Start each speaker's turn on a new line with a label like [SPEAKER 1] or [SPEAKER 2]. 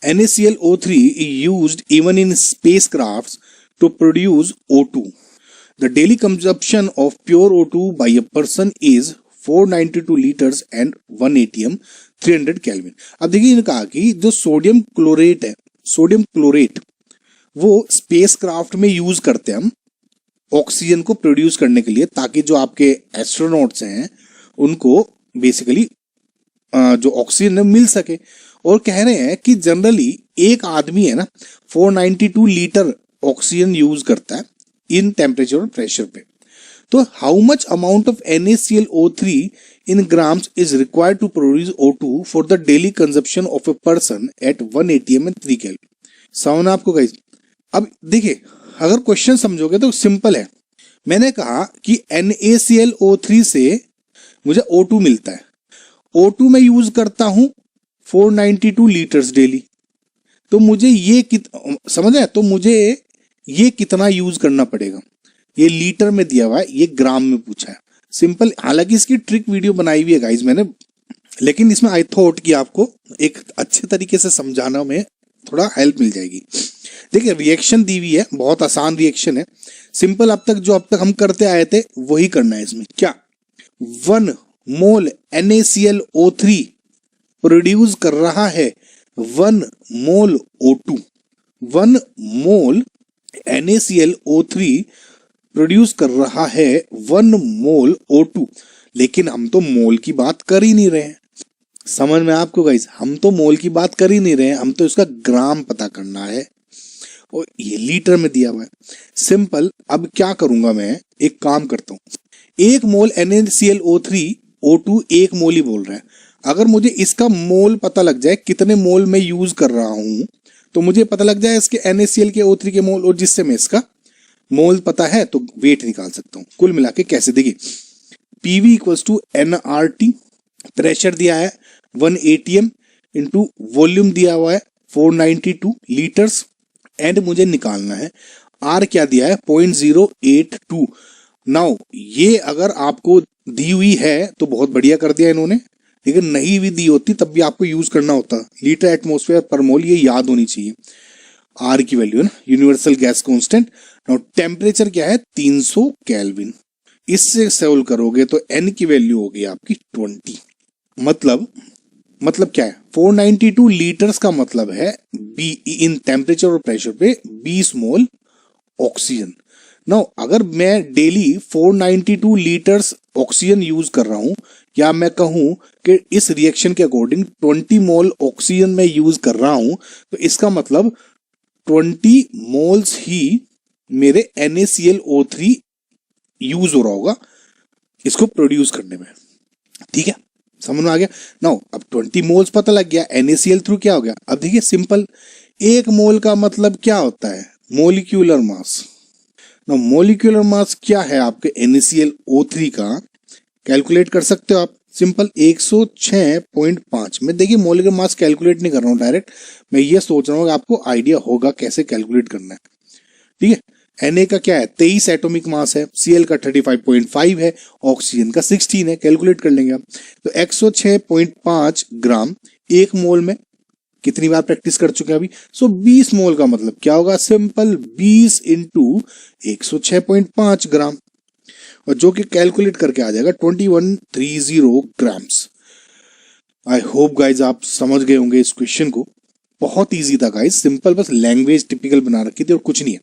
[SPEAKER 1] NaClO3 is used even in spacecrafts to produce O2. The daily consumption of pure O2 by a person is 492 liters and 1 atm 300 kelvin. अब देखिए इन्होंने कहा कि जो sodium chlorate है, sodium chlorate वो spacecraft में use करते हैं हम ऑक्सीजन को प्रोड्यूस करने के लिए, ताकि जो आपके एस्ट्रोनॉट्स हैं उनको बेसिकली जो ऑक्सीजन मिल सके। और कह रहे हैं कि जनरली एक आदमी है ना 492 लीटर ऑक्सीजन यूज करता है इन टेम्परेचर और प्रेशर पे। तो how much amount of NaClO3 in grams is required to produce O2 for the daily consumption of a person at 1 atm and 3 kelvin. समझना आपको गाइस। अब देखिए अगर क्वेश्चन समझोगे तो सिंपल है। मैंने कहा कि NaClO3 से मुझे O2 मिलता है, O2 में यूज करता हूं 492 लीटर्स डेली। तो मुझे ये समझ आया, तो मुझे ये कितना यूज करना पड़ेगा, ये लीटर में दिया हुआ है, ये ग्राम में पूछा है। सिंपल, हालांकि इसकी ट्रिक वीडियो बनाई हुई है गाइज मैंने, लेकिन इसमें आई थॉट कि आपको एक अच्छे तरीके से समझाना में थोड़ा हेल्प मिल जाएगी। देखिए रिएक्शन दी हुई है, बहुत आसान रिएक्शन है, सिंपल। अब तक हम करते आए थे वही करना है इसमें। क्या 1 मोल NaClO3 प्रोड्यूस कर रहा है 1 मोल O2। 1 मोल NaClO3 प्रोड्यूस कर रहा है 1 मोल O2, लेकिन हम तो मोल की बात कर ही नहीं रहे हैं। समझ में आपको गाइस, हम तो मोल की बात कर ही नहीं रहे हैं, हम तो इसका ग्राम पता करना है और ये लीटर में दिया हुआ है। सिंपल। अब क्या करूंगा मैं, एक काम करता हूं, 1 मोल NaClO3 O2 1 मोल ही बोल रहा है। अगर मुझे इसका मोल पता लग जाए, कितने मोल में यूज कर रहा हूं, तो मुझे पता लग जाए इसके NaCl के O3 के मोल, और जिससे मैं इसका मोल पता है तो वेट निकाल सकता हूं। कुल मिला के कैसे, देखिए PV equals to nRT, pressure दिया है 1 atm इंटू वॉल्यूम दिया हुआ है 492 लीटर्स, एंड मुझे निकालना है R क्या दिया है 0.082। नाउ ये अगर आपको दी हुई है तो बहुत बढ़िया कर दिया इन्होंने, लेकिन नहीं भी दी होती तब भी आपको यूज करना होता। लीटर एटमॉस्फेयर पर मोल, ये याद होनी चाहिए। R की वैल्यू है ना, universal gas constant. Now temperature क्या है 300 केल्विन। इससे सॉल्व करोगे तो N की वैल्यू होगी आपकी 20। मतलब क्या है, 492 लीटर्स का मतलब है इन टेम्परेचर और प्रेशर पे 20 मोल ऑक्सीजन। नाउ अगर मैं डेली 492 लीटर्स ऑक्सीजन यूज कर रहा हूं, या मैं कहूं कि इस रिएक्शन के अकॉर्डिंग 20 मोल ऑक्सीजन में यूज कर रहा हूं, तो इसका मतलब 20 मोल्स ही मेरे NaClO3 यूज हो रहा होगा इसको प्रोड्यूस करने में। ठीक है, समझ में आ गया। नाउ अब 20 मोल्स पता लग गया, NaCl थ्रू क्या हो गया। अब देखिए सिंपल, 1 मोल का मतलब क्या होता है, मोलिक्यूलर मास। नाउ मोलिक्यूलर मास क्या है आपके NaClO3 का, कैलकुलेट कर सकते हो आप। सिंपल 106.5 में। देखिए मोलिकुलर मास कैलकुलेट नहीं कर रहा हूं डायरेक्ट, मैं ये सोच रहा हूं कि आपको आइडिया होगा कैसे कैलकुलेट करना है। ठीक है, Na का क्या है 23 एटॉमिक मास है, Cl का 35.5 है, ऑक्सीजन का 16 है, कैलकुलेट कर लेंगे आप। तो 106.5 ग्राम 1 मोल में, कितनी बार प्रैक्टिस कर चुके हैं अभी। सो 20 मोल का मतलब क्या होगा, सिंपल 20 इंटू 106.5 ग्राम, और जो कि कैलकुलेट करके आ जाएगा 2130 ग्राम्स। आई होप गाइज आप समझ गए होंगे इस क्वेश्चन को। बहुत इजी था गाइज, सिंपल, बस लैंग्वेज टिपिकल बना रखी थी और कुछ नहीं है।